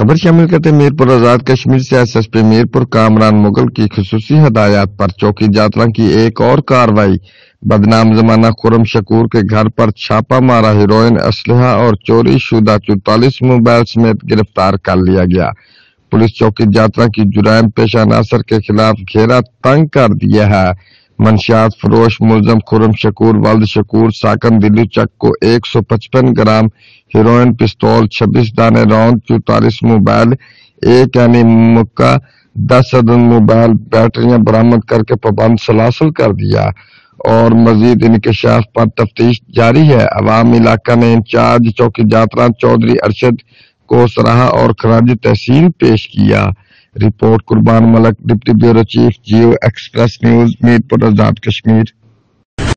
خبر شامل کرتے میرپور آزاد کشمیر سے S S P Mirpur Kamran Mughal کی خصوصی ہدایات پر چوکی جاترا کی ایک اور کارروائی۔ بدنام زمانہ خرم شکور کے گھر پر چھاپا مارا، ہیروئن، اسلحہ اور چوری شدہ 44 موبائل سمیت گرفتار کر لیا گیا۔ پولیس چوکی جاترا کی جرائم پیشہ عناصر کے خلاف گھیرا تنگ کر دیا ہے۔ منشیات فروش ملزم خرم شکور ولد شکور ساکن دلو چک کو 155 گرام ہیروئن، پستول، 26 دانے راؤنڈ، 44 موبائل، ایک یعنی مکہ، 10 عدد موبائل بیٹریاں برآمد کر کے پابند سلاسل کر دیا اور مزید انکشاف پر تفتیش جاری ہے۔ عوام علاقہ نے انچارج چوکی جاترا چودھری ارشد کو سراہا اور خراج تحسین پیش کیا۔ Report Qurban Malik, deputy bureau chief, Geo express news, Mirpur Azad Kashmir.